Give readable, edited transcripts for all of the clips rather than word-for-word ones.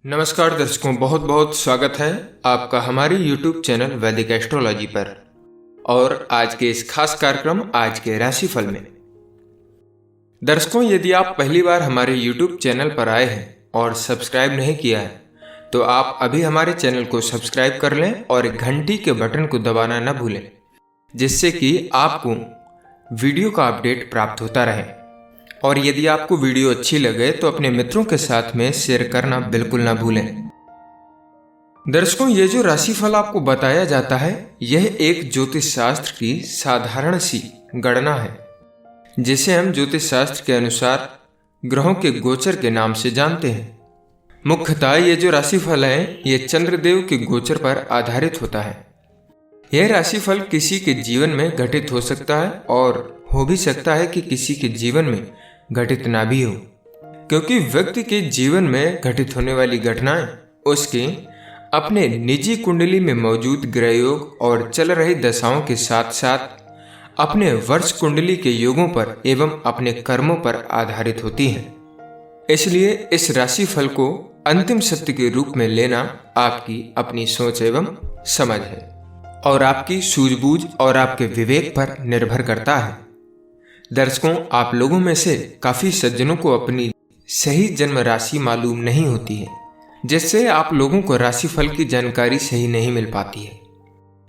नमस्कार दर्शकों, बहुत बहुत स्वागत है आपका हमारे YouTube चैनल वैदिक एस्ट्रोलॉजी पर। और आज के इस खास कार्यक्रम आज के राशिफल में दर्शकों, यदि आप पहली बार हमारे YouTube चैनल पर आए हैं और सब्सक्राइब नहीं किया है तो आप अभी हमारे चैनल को सब्सक्राइब कर लें और घंटी के बटन को दबाना न भूलें, जिससे कि आपको वीडियो का अपडेट प्राप्त होता रहे। और यदि आपको वीडियो अच्छी लगे तो अपने मित्रों के साथ में शेयर करना बिल्कुल ना भूलें। दर्शकों, ये जो राशिफल आपको बताया जाता है यह एक ज्योतिष शास्त्र की साधारण सी गणना है, जिसे हम ज्योतिष शास्त्र के अनुसार ग्रहों के गोचर के नाम से जानते हैं। मुख्यतः ये जो राशिफल है ये चंद्रदेव के गोचर पर आधारित होता है। यह राशिफल किसी के जीवन में घटित हो सकता है और हो भी सकता है कि किसी के जीवन में घटित ना भी हो, क्योंकि व्यक्ति के जीवन में घटित होने वाली घटनाएं उसके अपने निजी कुंडली में मौजूद ग्रह योग और चल रही दशाओं के साथ साथ अपने वर्ष कुंडली के योगों पर एवं अपने कर्मों पर आधारित होती हैं। इसलिए इस राशिफल को अंतिम सत्य के रूप में लेना आपकी अपनी सोच एवं समझ है और आपकी सूझबूझ और आपके विवेक पर निर्भर करता है। दर्शकों, आप लोगों में से काफी सज्जनों को अपनी सही जन्म राशि मालूम नहीं होती है, जिससे आप लोगों को राशिफल की जानकारी सही नहीं मिल पाती है।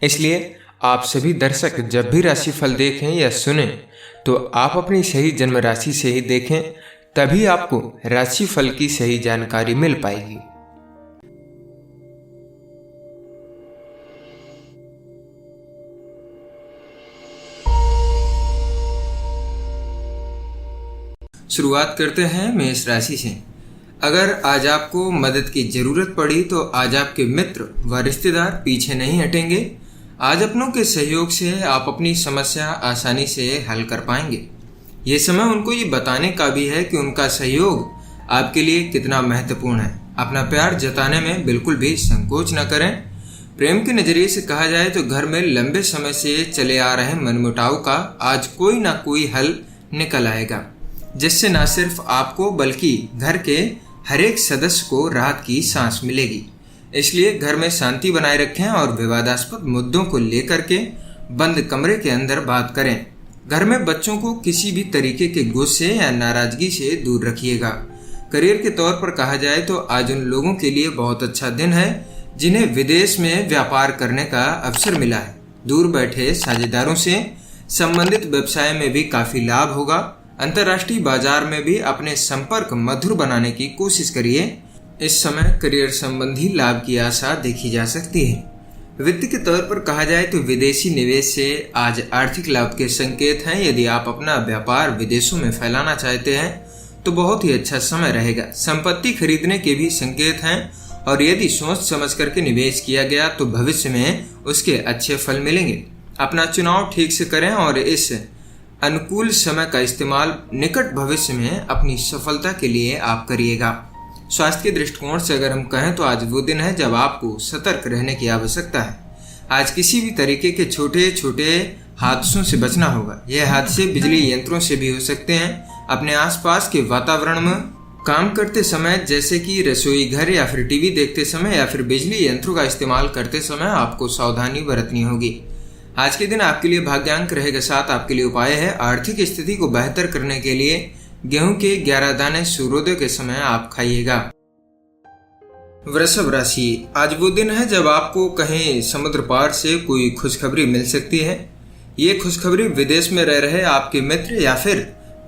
इसलिए आप सभी दर्शक जब भी राशिफल देखें या सुने तो आप अपनी सही जन्म राशि से ही देखें, तभी आपको राशिफल की सही जानकारी मिल पाएगी। शुरुआत करते हैं मेष राशि से। अगर आज आपको मदद की जरूरत पड़ी तो आज आपके मित्र व रिश्तेदार पीछे नहीं हटेंगे। आज अपनों के सहयोग से आप अपनी समस्या आसानी से हल कर पाएंगे। ये समय उनको ये बताने का भी है कि उनका सहयोग आपके लिए कितना महत्वपूर्ण है। अपना प्यार जताने में बिल्कुल भी संकोच न करें। प्रेम के नजरिए से कहा जाए तो घर में लंबे समय से चले आ रहे मनमुटाव का आज कोई ना कोई हल निकल आएगा, जिससे न सिर्फ आपको बल्कि घर के हर एक सदस्य को राहत की सांस मिलेगी। इसलिए घर में शांति बनाए रखें और विवादास्पद मुद्दों को लेकर के बंद कमरे के अंदर बात करें। घर में बच्चों को किसी भी तरीके के गुस्से या नाराजगी से दूर रखिएगा। करियर के तौर पर कहा जाए तो आज उन लोगों के लिए बहुत अच्छा दिन है जिन्हें विदेश में व्यापार करने का अवसर मिला है। दूर बैठे साझेदारों से संबंधित व्यवसाय में भी काफी लाभ होगा। अंतर्राष्ट्रीय बाजार में भी अपने संपर्क मधुर बनाने की कोशिश करिए। इस समय करियर संबंधी लाभ की आशा देखी जा सकती है। वित्त के तौर पर कहा जाए तो विदेशी निवेश से आज आर्थिक लाभ के संकेत हैं। यदि आप अपना व्यापार विदेशों में फैलाना चाहते हैं तो बहुत ही अच्छा समय रहेगा। संपत्ति खरीदने के भी संकेत हैं और यदि सोच समझ करके निवेश किया गया तो भविष्य में उसके अच्छे फल मिलेंगे। अपना चुनाव ठीक से करें और इस अनुकूल समय का इस्तेमाल निकट भविष्य में अपनी सफलता के लिए आप करिएगा। स्वास्थ्य के दृष्टिकोण से अगर हम कहें तो आज वो दिन है जब आपको सतर्क रहने की आवश्यकता है। आज किसी भी तरीके के छोटे छोटे हादसों से बचना होगा। यह हादसे बिजली यंत्रों से भी हो सकते हैं। अपने आसपास के वातावरण में काम करते समय, जैसे कि रसोई घर या फिर टीवी देखते समय या फिर बिजली यंत्रों का इस्तेमाल करते समय आपको सावधानी बरतनी होगी। आज के दिन आपके लिए भाग्यांक रहेगा 7। आपके लिए उपाय है आर्थिक स्थिति को बेहतर करने के लिए गेहूं के 11 दाने सूर्योदय के समय आप खाइएगा। वृषभ राशि, आज वो दिन है जब आपको कहीं समुद्र पार से कोई खुशखबरी मिल सकती है। ये खुशखबरी विदेश में रह रहे आपके मित्र या फिर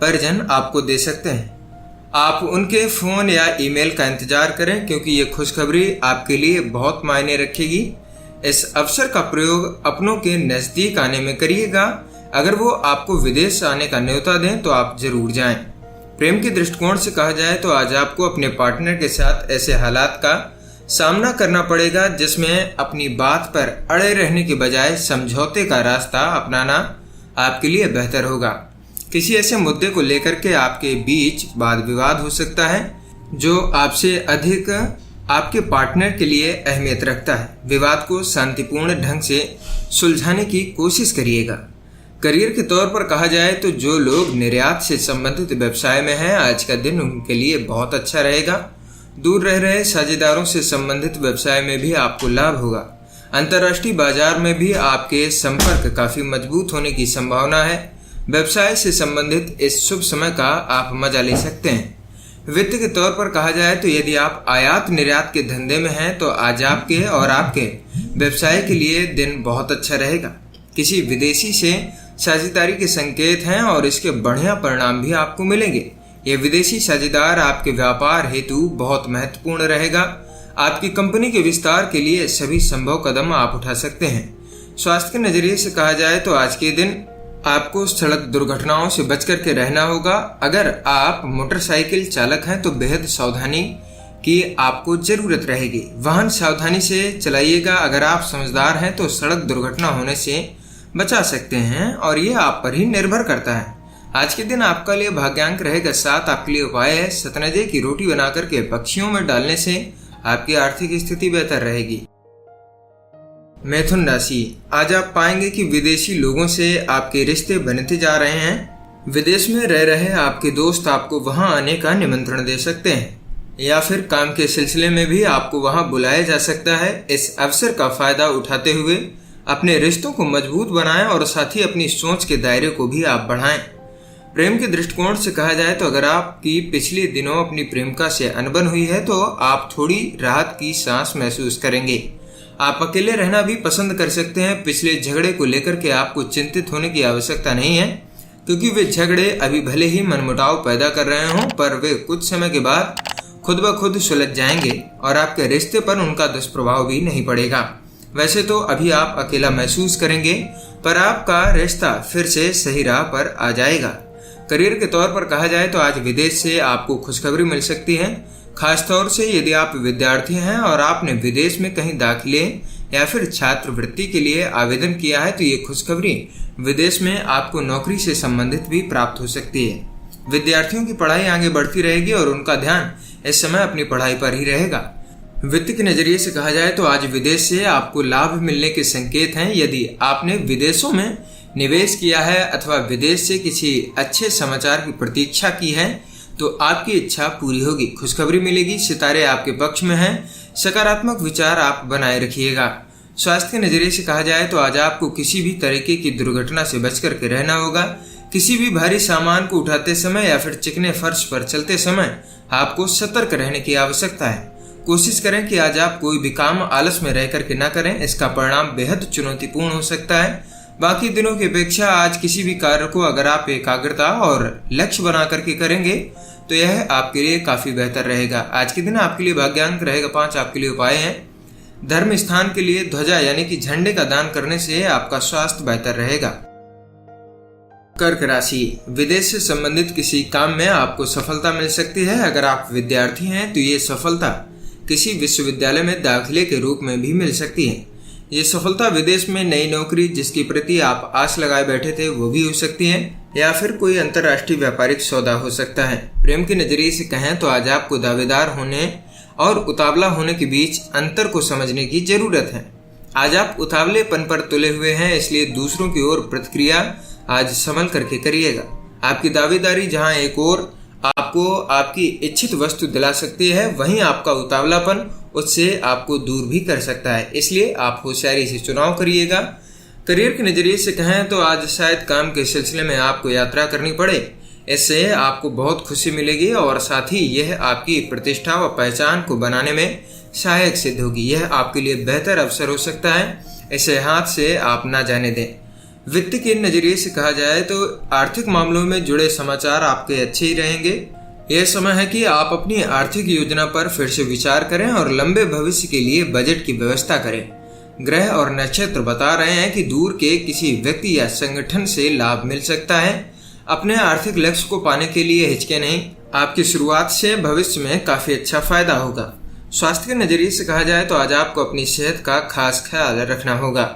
परिजन आपको दे सकते हैं। आप उनके फोन या ईमेल का इंतजार करें, क्योंकि ये खुशखबरी आपके लिए बहुत मायने रखेगी। इस अवसर का प्रयोग अपनों के नजदीक आने में करिएगा। अगर वो आपको विदेश आने का न्योता दें तो आप जरूर जाएं। प्रेम के दृष्टिकोण से कहा जाए तो आज आपको अपने पार्टनर के साथ ऐसे हालात का सामना करना पड़ेगा जिसमें अपनी बात पर अड़े रहने के बजाय समझौते का रास्ता अपनाना आपके लिए बेहतर होगा। किसी ऐसे मुद्दे को लेकर के आपके बीच वाद विवाद हो सकता है जो आपसे अधिक आपके पार्टनर के लिए अहमियत रखता है। विवाद को शांतिपूर्ण ढंग से सुलझाने की कोशिश करिएगा। करियर के तौर पर कहा जाए तो जो लोग निर्यात से संबंधित व्यवसाय में हैं, आज का दिन उनके लिए बहुत अच्छा रहेगा। दूर रह रहे साझेदारों से संबंधित व्यवसाय में भी आपको लाभ होगा। अंतर्राष्ट्रीय बाजार में भी आपके संपर्क काफी मजबूत होने की संभावना है। व्यवसाय से संबंधित इस शुभ समय का आप मजा ले सकते हैं। वित्त के तौर पर कहा जाए तो यदि आप आयात निर्यात के धंधे में हैं तो आज आपके और आपके व्यवसाय के लिए दिन बहुत अच्छा रहेगा। किसी विदेशी से साझेदारी के संकेत हैं और इसके बढ़िया परिणाम भी आपको मिलेंगे। यह विदेशी साझेदार आपके व्यापार हेतु बहुत महत्वपूर्ण रहेगा। आपकी कंपनी के विस्तार के लिए सभी संभव कदम आप उठा सकते हैं। स्वास्थ्य के नजरिए से कहा जाए तो आज के दिन आपको सड़क दुर्घटनाओं से बच करके रहना होगा। अगर आप मोटरसाइकिल चालक हैं तो बेहद सावधानी की आपको जरूरत रहेगी। वाहन सावधानी से चलाइएगा। अगर आप समझदार हैं तो सड़क दुर्घटना होने से बचा सकते हैं और ये आप पर ही निर्भर करता है। आज के दिन आपका लिए भाग्यांक रहेगा 7। आपके लिए उपाय है सतनजे की रोटी बनाकर के पक्षियों में डालने से आपकी आर्थिक स्थिति बेहतर रहेगी। मिथुन राशि, आज आप पाएंगे कि विदेशी लोगों से आपके रिश्ते बनते जा रहे हैं। विदेश में रह रहे आपके दोस्त आपको वहां आने का निमंत्रण दे सकते हैं या फिर काम के सिलसिले में भी आपको वहां बुलाया जा सकता है। इस अवसर का फायदा उठाते हुए अपने रिश्तों को मजबूत बनाएं और साथ ही अपनी सोच के दायरे को भी आप बढ़ाएं। प्रेम के दृष्टिकोण से कहा जाए तो अगर आपकी पिछले दिनों अपनी प्रेमिका से अनबन हुई है तो आप थोड़ी राहत की सांस महसूस करेंगे। आप अकेले रहना भी पसंद कर सकते हैं। पिछले झगड़े को लेकर के आपको चिंतित होने की आवश्यकता नहीं है, क्योंकि वे झगड़े अभी भले ही मनमुटाव पैदा कर रहे हों पर वे कुछ समय के बाद खुद ब खुद सुलझ जाएंगे और आपके रिश्ते पर उनका दुष्प्रभाव भी नहीं पड़ेगा। वैसे तो अभी आप अकेला महसूस करेंगे पर आपका रिश्ता फिर से सही राह पर आ जाएगा। करियर के तौर पर कहा जाए तो आज विदेश से आपको खुशखबरी मिल सकती है। खासतौर से यदि आप विद्यार्थी हैं और आपने विदेश में कहीं दाखिले या फिर छात्रवृत्ति के लिए आवेदन किया है तो ये खुशखबरी विदेश में आपको नौकरी से संबंधित भी प्राप्त हो सकती है। विद्यार्थियों की पढ़ाई आगे बढ़ती रहेगी और उनका ध्यान इस समय अपनी पढ़ाई पर ही रहेगा। वित्त के नजरिए से कहा जाए तो आज विदेश से आपको लाभ मिलने के संकेत हैं। यदि आपने विदेशों में निवेश किया है अथवा विदेश से किसी अच्छे समाचार की प्रतीक्षा की है तो आपकी इच्छा पूरी होगी, खुशखबरी मिलेगी। सितारे आपके पक्ष में हैं। सकारात्मक विचार आप बनाए रखिएगा। स्वास्थ्य के नजरिए से कहा जाए तो आज आपको किसी भी तरीके की दुर्घटना से बच करके रहना होगा। किसी भी भारी सामान को उठाते समय या फिर चिकने फर्श पर चलते समय आपको सतर्क रहने की आवश्यकता है। कोशिश करें कि आज आप कोई भी काम आलस में रह करके ना करें, इसका परिणाम बेहद चुनौतीपूर्ण हो सकता है। बाकी दिनों की अपेक्षा आज किसी भी कार्य को अगर आप एकाग्रता और लक्ष्य बना करके करेंगे तो यह आपके लिए काफी बेहतर रहेगा। आज के दिन आपके लिए भाग्यांक रहेगा 5। आपके लिए उपाय है धर्म स्थान के लिए ध्वजा यानी कि झंडे का दान करने से आपका स्वास्थ्य बेहतर रहेगा। कर्क राशि, विदेश से संबंधित किसी काम में आपको सफलता मिल सकती है। अगर आप विद्यार्थी हैं तो ये सफलता किसी विश्वविद्यालय में दाखिले के रूप में भी मिल सकती है। ये सफलता विदेश में नई नौकरी जिसके प्रति आप आस लगाए बैठे थे वो भी हो सकती है या फिर कोई अंतर्राष्ट्रीय व्यापारिक सौदा हो सकता है। प्रेम के नजरिए से कहें तो आज आपको दावेदार होने और उतावला होने के बीच अंतर को समझने की जरूरत है। आज आप उतावलेपन पर तुले हुए हैं, इसलिए दूसरों की ओर प्रतिक्रिया आज संभल करके करिएगा। आपकी दावेदारी जहां एक ओर आपको आपकी इच्छित वस्तु दिला सकती है, वहीं आपका उतावलापन उससे आपको दूर भी कर सकता है, इसलिए आप होशियारी से चुनाव करिएगा। करियर के नजरिए से कहें तो आज शायद काम के सिलसिले में आपको यात्रा करनी पड़े, इससे आपको बहुत खुशी मिलेगी और साथ ही यह आपकी प्रतिष्ठा व पहचान को बनाने में सहायक सिद्ध होगी। यह आपके लिए बेहतर अवसर हो सकता है, इसे हाथ से आप ना जाने दें। वित्त के नजरिए से कहा जाए तो आर्थिक मामलों में जुड़े समाचार आपके अच्छे ही रहेंगे। यह समय है कि आप अपनी आर्थिक योजना पर फिर से विचार करें और लंबे भविष्य के लिए बजट की व्यवस्था करें। ग्रह और नक्षत्र बता रहे हैं कि दूर के किसी व्यक्ति या संगठन से लाभ मिल सकता है। अपने आर्थिक लक्ष्य को पाने के लिए हिचके नहीं, आपकी शुरुआत से भविष्य में काफी अच्छा फायदा होगा। स्वास्थ्य के नजरिए से कहा जाए तो आज आपको अपनी सेहत का खास ख्याल रखना होगा।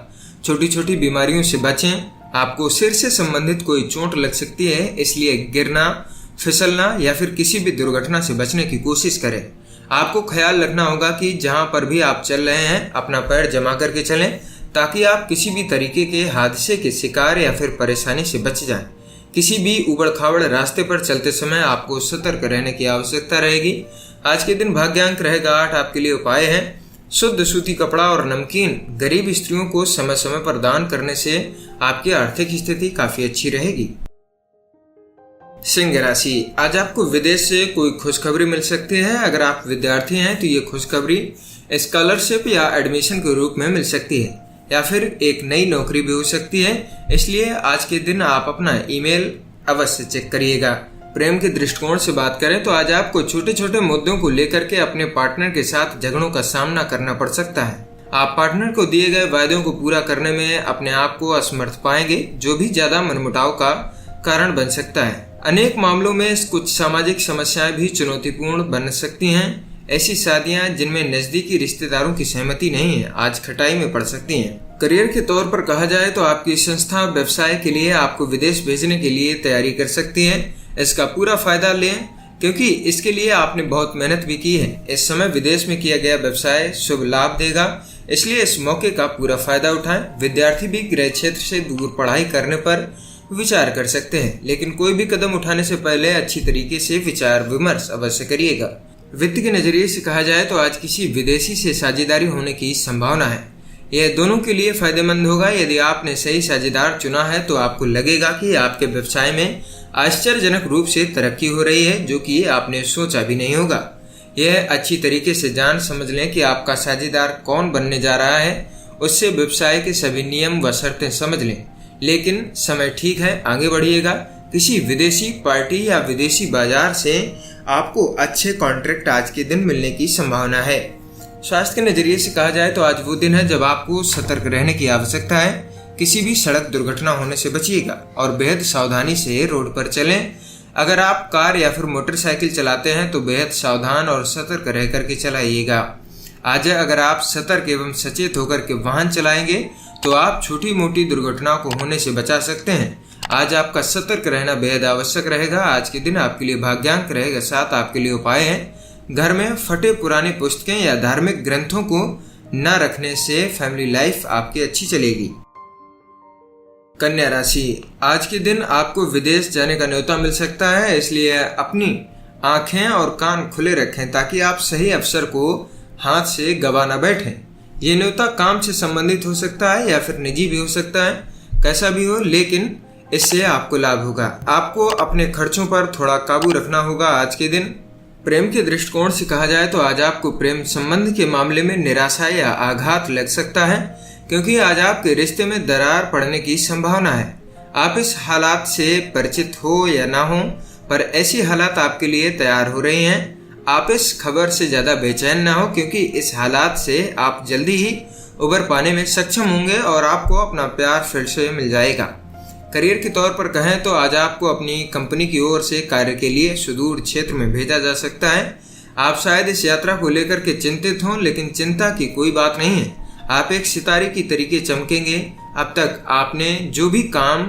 छोटी छोटी बीमारियों से बचें। आपको सिर से संबंधित कोई चोट लग सकती है, इसलिए गिरना, फिसलना या फिर किसी भी दुर्घटना से बचने की कोशिश करें। आपको ख्याल रखना होगा कि जहां पर भी आप चल रहे हैं अपना पैर जमा करके चलें, ताकि आप किसी भी तरीके के हादसे के शिकार या फिर परेशानी से बच जाएं। किसी भी उबड़ खाबड़ रास्ते पर चलते समय आपको सतर्क रहने की आवश्यकता रहेगी। आज के दिन भाग्यांक रहेगा 8। आपके लिए उपाय है शुद्ध सूती कपड़ा और नमकीन गरीब स्त्रियों को समय समय पर दान करने से आपकी आर्थिक स्थिति काफी अच्छी रहेगी। सिंह राशि, आज आपको विदेश से कोई खुशखबरी मिल सकती है। अगर आप विद्यार्थी हैं तो ये खुशखबरी स्कॉलरशिप या एडमिशन के रूप में मिल सकती है या फिर एक नई नौकरी भी हो सकती है। इसलिए आज के दिन आप अपना ईमेल अवश्य चेक करिएगा। प्रेम के दृष्टिकोण से बात करें तो आज आपको छोटे छोटे मुद्दों को लेकर के अपने पार्टनर के साथ झगड़ों का सामना करना पड़ सकता है। आप पार्टनर को दिए गए वायदों को पूरा करने में अपने आप को असमर्थ पाएंगे, जो भी ज्यादा मनमुटाव का कारण बन सकता है। अनेक मामलों में कुछ सामाजिक समस्याएं भी चुनौतीपूर्ण बन सकती हैं। ऐसी शादियां जिनमें नजदीकी रिश्तेदारों की सहमति नहीं है आज खटाई में पड़ सकती हैं। करियर के तौर पर कहा जाए तो आपकी संस्था व्यवसाय के लिए आपको विदेश भेजने के लिए तैयारी कर सकती है। इसका पूरा फायदा लें क्योंकि इसके लिए आपने बहुत मेहनत भी की है। इस समय विदेश में किया गया व्यवसाय शुभ लाभ देगा, इसलिए इस मौके का पूरा फायदा उठाएं। विद्यार्थी भी गृह क्षेत्र से दूर पढ़ाई करने पर विचार कर सकते हैं, लेकिन कोई भी कदम उठाने से पहले अच्छी तरीके से विचार विमर्श अवश्य करिएगा। वित्त के नजरिए से कहा जाए तो आज किसी विदेशी से साझेदारी होने की संभावना है। यह दोनों के लिए फायदेमंद होगा। यदि आपने सही साझेदार चुना है तो आपको लगेगा कि आपके व्यवसाय में आश्चर्यजनक रूप से तरक्की हो रही है, जो कि आपने सोचा भी नहीं होगा। यह अच्छी तरीके से जान समझ लें कि आपका साझेदार कौन बनने जा रहा है, उससे व्यवसाय के सभी नियम व शर्तें समझ लें। लेकिन समय ठीक है, आगे बढ़िएगा। किसी विदेशी पार्टी या विदेशी बाजार से आपको अच्छे कॉन्ट्रैक्ट आज के दिन मिलने की संभावना है। स्वास्थ्य के नजरिए से कहा जाए तो आज वो दिन है जब आपको सतर्क रहने की आवश्यकता है। किसी भी सड़क दुर्घटना होने से बचिएगा और बेहद सावधानी से रोड पर चलें। अगर आप कार या फिर मोटरसाइकिल चलाते हैं तो बेहद सावधान और सतर्क रह करके चलाइएगा। आज अगर आप सतर्क एवं सचेत होकर के वाहन चलाएंगे तो आप छोटी मोटी दुर्घटनाओं को होने से बचा सकते हैं। आज आपका सतर्क रहना बेहद आवश्यक रहेगा। आज के दिन आपके लिए भाग्यांक रहेगा 7। आपके लिए उपाय है घर में फटे पुराने पुस्तकें या धार्मिक ग्रंथों को न रखने से फैमिली लाइफ आपकी अच्छी चलेगी। कन्या राशि, आज के दिन आपको विदेश जाने का न्योता मिल सकता है, इसलिए अपनी आंखें और कान खुले रखें ताकि आप सही अवसर को हाथ से गवा न बैठें। ये न्योता काम से संबंधित हो सकता है या फिर निजी भी हो सकता है। कैसा भी हो, लेकिन इससे आपको लाभ होगा। आपको अपने खर्चों पर थोड़ा काबू रखना होगा। आज के दिन प्रेम के दृष्टिकोण से कहा जाए तो आज आपको प्रेम संबंध के मामले में निराशा या आघात लग सकता है, क्योंकि आज आपके रिश्ते में दरार पड़ने की संभावना है। आप इस हालात से परिचित हो या ना हो, पर ऐसी हालात आपके लिए तैयार हो रही हैं। आप इस खबर से ज्यादा बेचैन ना हो, क्योंकि इस हालात से आप जल्दी ही उबर पाने में सक्षम होंगे और आपको अपना प्यार फिर से मिल जाएगा। करियर के तौर पर कहें तो आज आपको अपनी कंपनी की ओर से कार्य के लिए सुदूर क्षेत्र में भेजा जा सकता है। आप शायद इस यात्रा को लेकर के चिंतित हों, लेकिन चिंता की कोई बात नहीं है। आप एक सितारे की तरीके चमकेंगे। अब तक आपने जो भी काम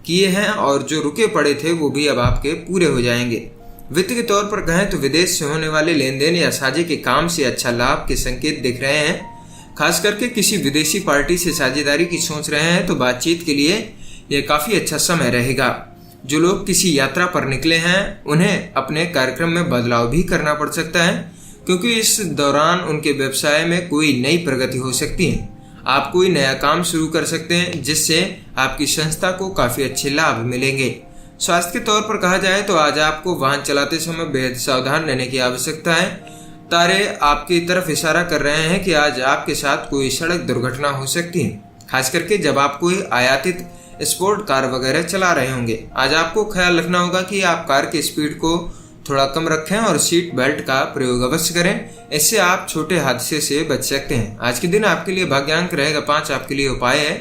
किए हैं और जो रुके पड़े थे वो भी अब आपके पूरे हो जाएंगे। वित्त के तौर पर कहें तो विदेश से होने वाले लेन देन या साझे के काम से अच्छा लाभ के संकेत दिख रहे हैं। खास करके किसी विदेशी पार्टी से साझेदारी की सोच रहे हैं तो बातचीत के लिए यह काफी अच्छा समय रहेगा। जो लोग किसी यात्रा पर निकले हैं उन्हें अपने कार्यक्रम में बदलाव भी करना पड़ सकता है, क्योंकि इस दौरान उनके व्यवसाय में कोई नई प्रगति हो सकती है। आप कोई नया काम शुरू कर सकते हैं जिससे आपकी संस्था को काफी अच्छे लाभ मिलेंगे। स्वास्थ्य के तौर पर कहा जाए तो आज आपको वाहन चलाते समय बेहद सावधान रहने की आवश्यकता है। तारे आपकी तरफ इशारा कर रहे हैं कि आज आपके साथ कोई सड़क दुर्घटना हो सकती है, खास करके जब आप कोई आयातित स्पोर्ट कार वगैरह चला रहे होंगे। आज आपको ख्याल रखना होगा कि आप कार की स्पीड को थोड़ा कम रखें और सीट बेल्ट का प्रयोग अवश्य करें। इससे आप छोटे हादसे से बच सकते हैं। आज के दिन आपके लिए भाग्यांक रहेगा 5। आपके लिए उपाय है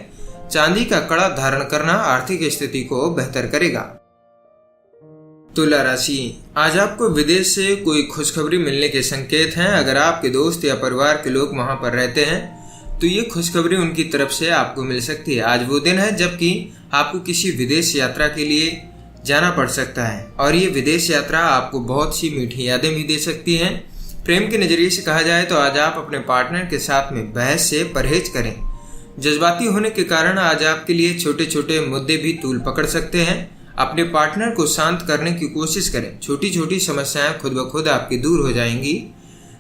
चांदी का कड़ा धारण करना आर्थिक स्थिति को बेहतर करेगा। तुला राशि, आज आपको विदेश से कोई खुशखबरी मिलने के संकेत हैं। अगर आपके दोस्त या परिवार के लोग वहां पर रहते हैं तो ये खुशखबरी उनकी तरफ से आपको मिल सकती है। आज वो दिन है जबकि आपको किसी विदेश यात्रा के लिए जाना पड़ सकता है और ये विदेश यात्रा आपको बहुत सी मीठी यादें भी दे सकती है। प्रेम के नजरिए से कहा जाए तो आज आप अपने पार्टनर के साथ में बहस से परहेज करें। जज्बाती होने के कारण आज आपके लिए छोटे छोटे मुद्दे भी तूल पकड़ सकते हैं। अपने पार्टनर को शांत करने की कोशिश करें। छोटी छोटी समस्याएं खुद ब खुद आपकी दूर हो जाएंगी।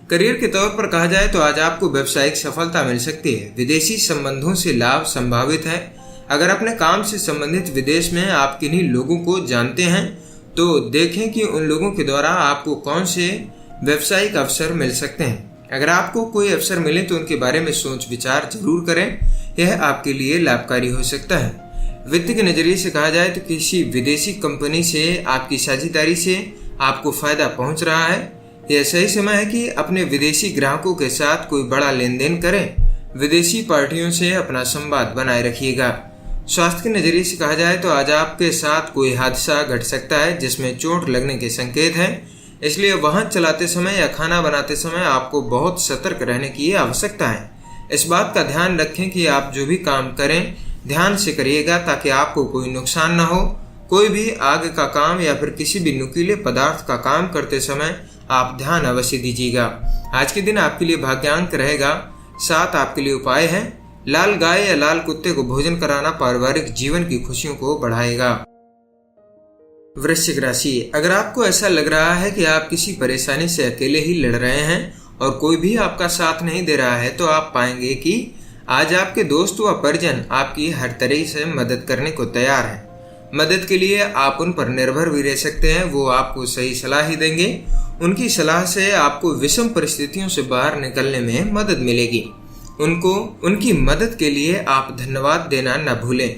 करियर के तौर पर कहा जाए तो आज आपको व्यावसायिक सफलता मिल सकती है। विदेशी संबंधों से लाभ संभावित है। अगर अपने काम से संबंधित विदेश में आप किन्हीं लोगों को जानते हैं तो देखें कि उन लोगों के द्वारा आपको कौन से व्यावसायिक अवसर मिल सकते हैं। अगर आपको कोई अवसर मिले तो उनके बारे में सोच विचार जरूर करें, यह आपके लिए लाभकारी हो सकता है। वित्त के नजरिए से कहा जाए तो किसी विदेशी कंपनी से आपकी साझेदारी से आपको फायदा पहुंच रहा है। यह सही समय है कि अपने विदेशी ग्राहकों के साथ कोई बड़ा लेन देन करें। विदेशी पार्टियों से अपना संवाद बनाए रखिएगा। स्वास्थ्य के नजरिए से कहा जाए तो आज आपके साथ कोई हादसा घट सकता है जिसमें चोट लगने के संकेत हैं, इसलिए वाहन चलाते समय या खाना बनाते समय आपको बहुत सतर्क रहने की आवश्यकता है। इस बात का ध्यान रखें कि आप जो भी काम करें ध्यान से करिएगा ताकि आपको कोई नुकसान न हो। कोई भी आग का काम या फिर किसी भी नुकीले पदार्थ का काम करते समय आप ध्यान अवश्य दीजिएगा। आज के दिन आपके लिए भाग्यांक रहेगा 7। आपके लिए उपाय है लाल गाय या लाल कुत्ते को भोजन कराना पारिवारिक जीवन की खुशियों को बढ़ाएगा। वृश्चिक राशि, अगर आपको ऐसा लग रहा है कि आप किसी परेशानी से अकेले ही लड़ रहे हैं और कोई भी आपका साथ नहीं दे रहा है तो आप पाएंगे कि आज आपके दोस्त व परिजन आपकी हर तरह से मदद करने को तैयार हैं। मदद के लिए आप उन पर निर्भर भी रह सकते हैं, वो आपको सही सलाह ही देंगे। उनकी सलाह से आपको विषम परिस्थितियों से बाहर निकलने में मदद मिलेगी। उनको उनकी मदद के लिए आप धन्यवाद देना न भूलें।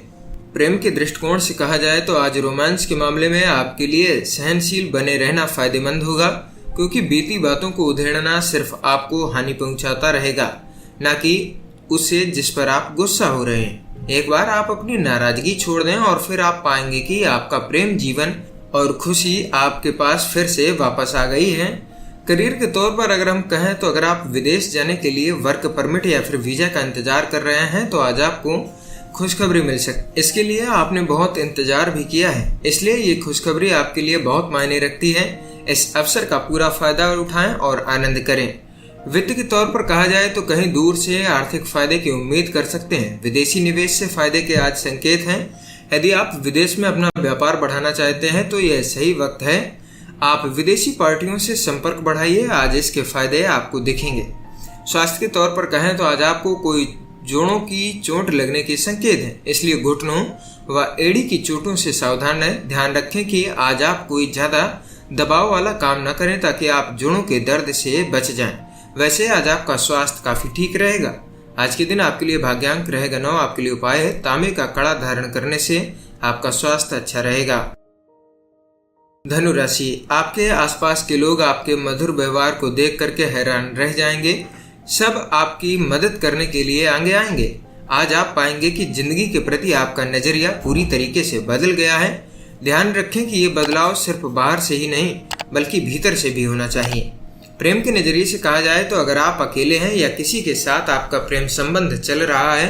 प्रेम के दृष्टिकोण से कहा जाए तो आज रोमांस के मामले में आपके लिए सहनशील बने रहना फायदेमंद होगा, क्योंकि बीती बातों को उधेड़ना सिर्फ आपको हानि पहुंचाता रहेगा, न कि उससे जिस पर आप गुस्सा हो रहे हैं। एक बार आप अपनी नाराजगी छोड़ दें और फिर आप पाएंगे कि आपका प्रेम जीवन और खुशी आपके पास फिर से वापस आ गई है। करियर के तौर पर अगर हम कहें तो अगर आप विदेश जाने के लिए वर्क परमिट या फिर वीजा का इंतजार कर रहे हैं तो आज आपको खुशखबरी मिल सकती। इसके लिए आपने बहुत इंतजार भी किया है, इसलिए ये खुशखबरी आपके लिए बहुत मायने रखती है। इस अवसर का पूरा फायदा उठाएं और आनंद करें। वित्त के तौर पर कहा जाए तो कहीं दूर से आर्थिक फायदे की उम्मीद कर सकते हैं। विदेशी निवेश से फायदे के आज संकेत हैं। यदि आप विदेश में अपना व्यापार बढ़ाना चाहते हैं तो यह सही वक्त है। आप विदेशी पार्टियों से संपर्क बढ़ाइए, आज इसके फायदे आपको दिखेंगे। स्वास्थ्य के तौर पर कहें तो आज आपको कोई जोड़ों की चोट लगने के संकेत हैं, इसलिए घुटनों व एड़ी की चोटों से सावधान रहें। ध्यान रखें कि आज आप कोई ज्यादा दबाव वाला काम न करें ताकि आप जोड़ों के दर्द से बच जाएं। वैसे आज आपका स्वास्थ्य काफी ठीक रहेगा। आज के दिन आपके लिए भाग्यांक रहेगा 9। आपके लिए उपाय है तांबे का कड़ा धारण करने से आपका स्वास्थ्य अच्छा रहेगा। धनु राशि, आपके आसपास के लोग आपके मधुर व्यवहार को देख करके हैरान रह जाएंगे। सब आपकी मदद करने के लिए आगे आएंगे। आज आप पाएंगे कि जिंदगी के प्रति आपका नजरिया पूरी तरीके से बदल गया है। ध्यान रखें कि ये बदलाव सिर्फ बाहर से ही नहीं बल्कि भीतर से भी होना चाहिए। प्रेम के नजरिए से कहा जाए तो अगर आप अकेले हैं या किसी के साथ आपका प्रेम संबंध चल रहा है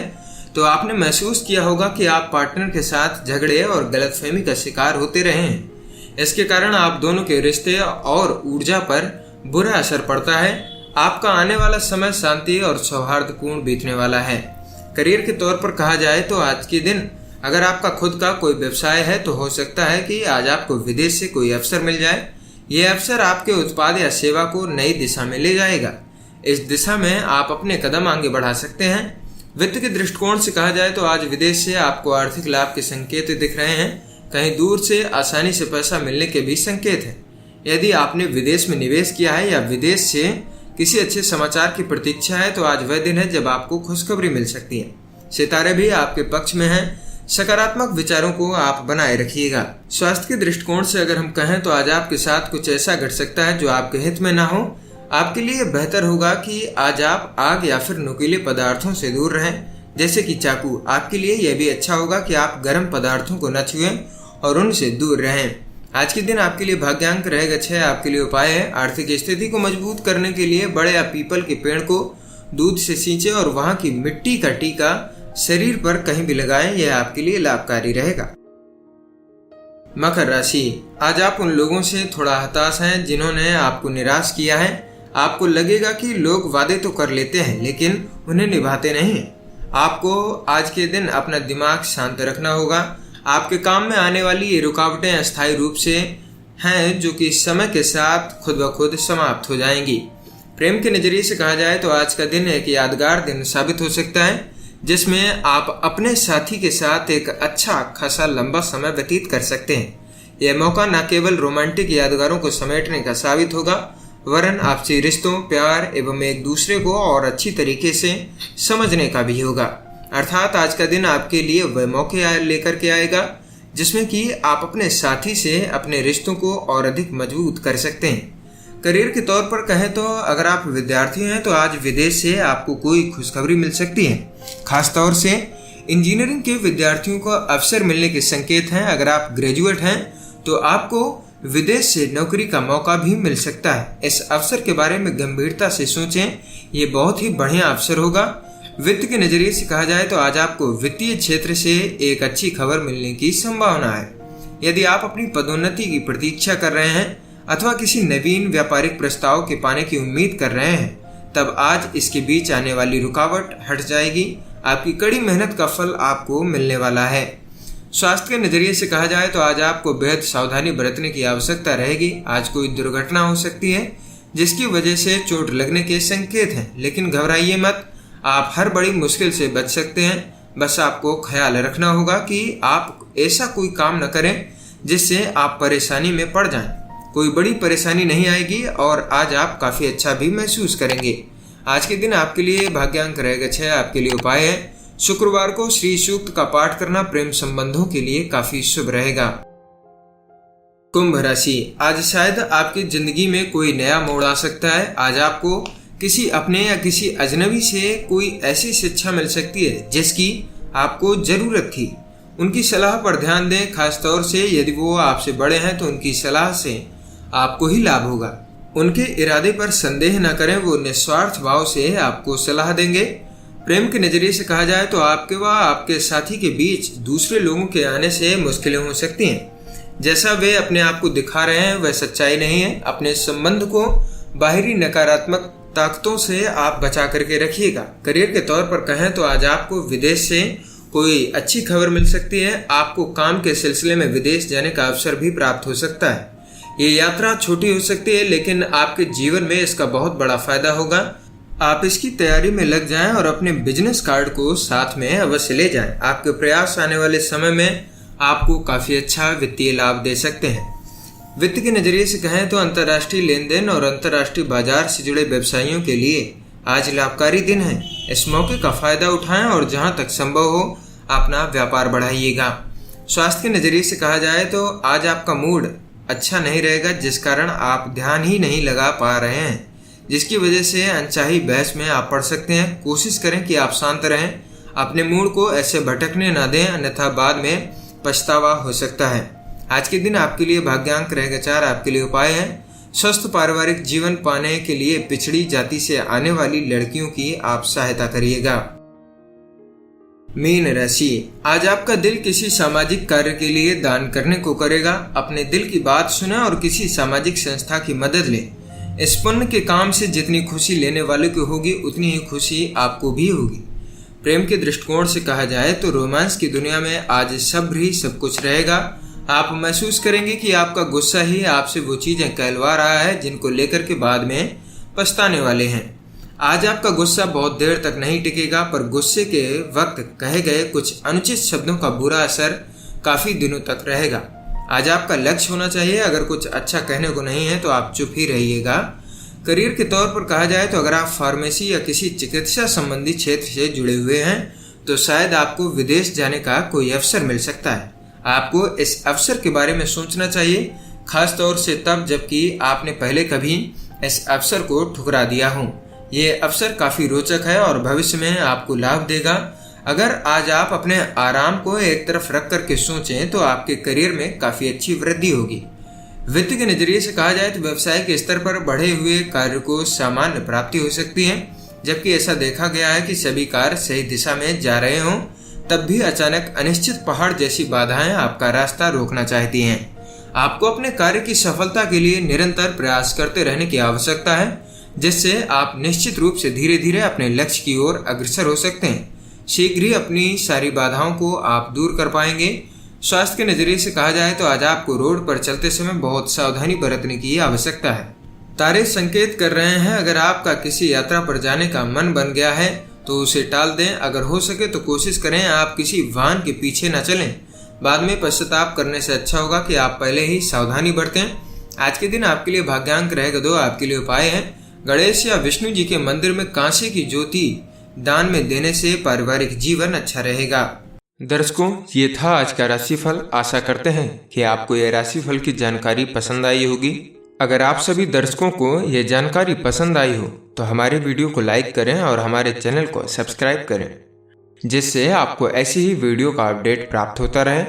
तो आपने महसूस किया होगा कि आप पार्टनर के साथ झगड़े और गलतफहमी का शिकार होते रहे हैं। इसके कारण आप दोनों के रिश्ते और ऊर्जा पर बुरा असर पड़ता है। आपका आने वाला समय शांति और सौहार्दपूर्ण बीतने वाला है। करियर के तौर पर कहा जाए तो आज के दिन अगर आपका खुद का कोई व्यवसाय है तो हो सकता है कि आज आपको विदेश से कोई अवसर मिल जाए। यह अवसर आपके उत्पाद या सेवा को नई दिशा में ले जाएगा। इस दिशा में आप अपने कदम आगे बढ़ा सकते हैं। वित्त के दृष्टिकोण से कहा जाए तो आज विदेश से आपको आर्थिक लाभ के संकेत दिख रहे हैं। कहीं दूर से आसानी से पैसा मिलने के भी संकेत हैं। यदि आपने विदेश में निवेश किया है या विदेश से किसी अच्छे समाचार की प्रतीक्षा है तो आज वह दिन है जब आपको खुशखबरी मिल सकती है। सितारे भी आपके पक्ष में हैं। सकारात्मक विचारों को आप बनाए रखिएगा। स्वास्थ्य के दृष्टिकोण से अगर हम कहें तो आज आपके साथ कुछ ऐसा घट सकता है जो आपके हित में ना हो। आपके लिए बेहतर होगा कि आज आप आग या फिर नुकीले पदार्थों से दूर रहें, जैसे कि चाकू। आपके लिए यह भी अच्छा होगा कि आप गर्म पदार्थों को न छुएं और उनसे दूर रहें। आज के दिन आपके लिए भाग्यांक रहेगा 6। आपके लिए उपाय है आर्थिक स्थिति को मजबूत करने के लिए बड़े या पीपल के पेड़ को दूध से सींचे और वहां की मिट्टी का टीका शरीर पर कहीं भी लगाएं, यह आपके लिए लाभकारी रहेगा। मकर राशि, आज आप उन लोगों से थोड़ा हताश हैं जिन्होंने आपको निराश किया है। आपको लगेगा कि लोग वादे तो कर लेते हैं लेकिन उन्हें निभाते नहीं। आपको आज के दिन अपना दिमाग शांत रखना होगा। आपके काम में आने वाली ये रुकावटें अस्थायी रूप से हैं, जो कि समय के साथ खुद ब खुद समाप्त हो जाएंगी। प्रेम के नजरिए से कहा जाए तो आज का दिन एक यादगार दिन साबित हो सकता है, जिसमें आप अपने साथी के साथ एक अच्छा खासा लंबा समय व्यतीत कर सकते हैं। यह मौका न केवल रोमांटिक यादगारों को समेटने का साबित होगा, वरन आपसी रिश्तों, प्यार एवं एक दूसरे को और अच्छी तरीके से समझने का भी होगा। अर्थात आज का दिन आपके लिए वह मौके लेकर के आएगा जिसमें कि आप अपने साथी से अपने रिश्तों को और अधिक मजबूत कर सकते हैं। करियर के तौर पर कहें तो अगर आप विद्यार्थी हैं तो आज विदेश से आपको कोई खुशखबरी मिल सकती है। खास तौर से इंजीनियरिंग के विद्यार्थियों को अवसर मिलने के संकेत हैं। अगर आप ग्रेजुएट हैं तो आपको विदेश से नौकरी का मौका भी मिल सकता है। इस अवसर के बारे में गंभीरता से सोचें, ये बहुत ही बढ़िया अवसर होगा। वित्त के नजरिए से कहा जाए तो आज आपको वित्तीय क्षेत्र से एक अच्छी खबर मिलने की संभावना है। यदि आप अपनी पदोन्नति की प्रतीक्षा कर रहे हैं अथवा किसी नवीन व्यापारिक प्रस्ताव के पाने की उम्मीद कर रहे हैं, तब आज इसके बीच आने वाली रुकावट हट जाएगी। आपकी कड़ी मेहनत का फल आपको मिलने वाला है। स्वास्थ्य के नजरिए से कहा जाए तो आज आपको बेहद सावधानी बरतने की आवश्यकता रहेगी। आज कोई दुर्घटना हो सकती है जिसकी वजह से चोट लगने के संकेत हैं, लेकिन घबराइए मत, आप हर बड़ी मुश्किल से बच सकते हैं। बस आपको ख्याल रखना होगा कि आप ऐसा कोई काम न करें जिससे आप परेशानी में पड़ जाएं। कोई बड़ी परेशानी नहीं आएगी और आज आप काफ़ी अच्छा भी महसूस करेंगे। आज के दिन आपके लिए भाग्यांक रहेगा 6। आपके लिए उपाय है शुक्रवार को श्री सूक्त का पाठ करना प्रेम संबंधों के लिए काफी शुभ रहेगा। कुंभ राशि, आज शायद आपकी जिंदगी में कोई नया मोड़ आ सकता है। आज आपको किसी अपने या किसी अजनबी से कोई ऐसी शिक्षा मिल सकती है जिसकी आपको जरूरत थी। उनकी सलाह पर ध्यान दें, खासतौर से यदि वो आपसे बड़े हैं तो उनकी सलाह से आपको ही लाभ होगा। उनके इरादे पर संदेह न करें, वो निस्वार्थ भाव से आपको सलाह देंगे। प्रेम के नजरिए से कहा जाए तो आपके व आपके साथी के बीच दूसरे लोगों के आने से मुश्किलें हो सकती हैं। जैसा वे अपने आप को दिखा रहे हैं वह सच्चाई नहीं है। अपने संबंध को बाहरी नकारात्मक ताकतों से आप बचा करके रखिएगा। करियर के तौर पर कहें तो आज आपको विदेश से कोई अच्छी खबर मिल सकती है। आपको काम के सिलसिले में विदेश जाने का अवसर भी प्राप्त हो सकता है। ये यात्रा छोटी हो सकती है, लेकिन आपके जीवन में इसका बहुत बड़ा फायदा होगा। आप इसकी तैयारी में लग जाएं और अपने बिजनेस कार्ड को साथ में अवश्य ले जाएं। आपके प्रयास आने वाले समय में आपको काफी अच्छा वित्तीय लाभ दे सकते हैं। वित्त के नजरिए से कहें तो अंतर्राष्ट्रीय लेन देन और अंतर्राष्ट्रीय बाजार से जुड़े व्यवसायियों के लिए आज लाभकारी दिन है। इस मौके का फायदा उठाएं और जहां तक संभव हो अपना व्यापार बढ़ाइएगा। स्वास्थ्य के नजरिए से कहा जाए तो आज आपका मूड अच्छा नहीं रहेगा, जिस कारण आप ध्यान ही नहीं लगा पा रहे हैं, जिसकी वजह से अनचाही बहस में आप पड़ सकते हैं। कोशिश करें कि आप शांत रहें, अपने मूड को ऐसे भटकने न दें, अन्यथा बाद में पछतावा हो सकता है। आज के दिन आपके लिए भाग्यांक रहेगा 4। आपके लिए उपाय है स्वस्थ पारिवारिक जीवन पाने के लिए पिछड़ी जाति से आने वाली लड़कियों की आप सहायता करिएगा। मीन राशि, आज आपका दिल किसी सामाजिक कार्य के लिए दान करने को करेगा। अपने दिल की बात सुने और किसी सामाजिक संस्था की मदद लें। इस पुण्य के काम से जितनी खुशी लेने वाले को होगी उतनी ही खुशी आपको भी होगी। प्रेम के दृष्टिकोण से कहा जाए तो रोमांस की दुनिया में आज सब्र ही सब कुछ रहेगा। आप महसूस करेंगे कि आपका गुस्सा ही आपसे वो चीजें कहलवा रहा है जिनको लेकर के बाद में पछताने वाले हैं। आज आपका गुस्सा बहुत देर तक नहीं टिकेगा, पर गुस्से के वक्त कहे गए कुछ अनुचित शब्दों का बुरा असर काफी दिनों तक रहेगा। आज आपका लक्ष्य होना चाहिए, अगर कुछ अच्छा कहने को नहीं है तो आप चुप ही रहिएगा। करियर के तौर पर कहा जाए तो अगर आप फार्मेसी या किसी चिकित्सा संबंधी क्षेत्र से जुड़े हुए हैं तो शायद आपको विदेश जाने का कोई अवसर मिल सकता है। आपको इस अवसर के बारे में सोचना चाहिए, खास तौर से तब जबकि आपने पहले कभी इस अवसर को ठुकरा दिया हो। ये अवसर काफी रोचक है और भविष्य में आपको लाभ देगा। अगर आज आप अपने आराम को एक तरफ रख करके सोचें तो आपके करियर में काफी अच्छी वृद्धि होगी। वित्त के नजरिए से कहा जाए तो व्यवसाय के स्तर पर बढ़े हुए कार्य को सामान्य प्राप्ति हो सकती है। जबकि ऐसा देखा गया है कि सभी कार्य सही दिशा में जा रहे हों, तब भी अचानक अनिश्चित पहाड़ जैसी बाधाएं आपका रास्ता रोकना चाहती हैं। आपको अपने कार्य की सफलता के लिए निरंतर प्रयास करते रहने की आवश्यकता है, जिससे आप निश्चित रूप से धीरे धीरे अपने लक्ष्य की ओर अग्रसर हो सकते हैं। शीघ्र ही अपनी सारी बाधाओं को आप दूर कर पाएंगे। स्वास्थ्य के नजरिए से कहा जाए तो आज आपको रोड पर चलते समय बहुत सावधानी बरतने की आवश्यकता है। तारे संकेत कर रहे हैं अगर आपका किसी यात्रा पर जाने का मन बन गया है तो उसे टाल दें। अगर हो सके तो कोशिश करें आप किसी वाहन के पीछे न चलें। बाद में पश्चाताप करने से अच्छा होगा कि आप पहले ही सावधानी बरतें। आज के दिन आपके लिए भाग्यांक रहेगा 2। आपके लिए उपाय है गणेश या विष्णु जी के मंदिर में कांसे की ज्योति दान में देने से पारिवारिक जीवन अच्छा रहेगा। दर्शकों, ये था आज का राशिफल। आशा करते हैं कि आपको यह राशिफल की जानकारी पसंद आई होगी। अगर आप सभी दर्शकों को यह जानकारी पसंद आई हो तो हमारे वीडियो को लाइक करें और हमारे चैनल को सब्सक्राइब करें, जिससे आपको ऐसी ही वीडियो का अपडेट प्राप्त होता रहे।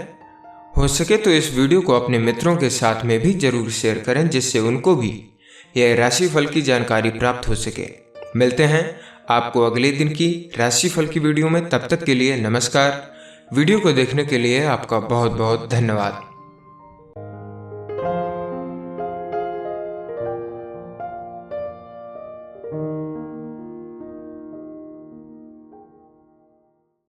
हो सके तो इस वीडियो को अपने मित्रों के साथ में भी जरूर शेयर करें, जिससे उनको भी यह राशिफल की जानकारी प्राप्त हो सके। मिलते हैं आपको अगले दिन की राशिफल की वीडियो में। तब तक के लिए नमस्कार। वीडियो को देखने के लिए आपका बहुत बहुत धन्यवाद।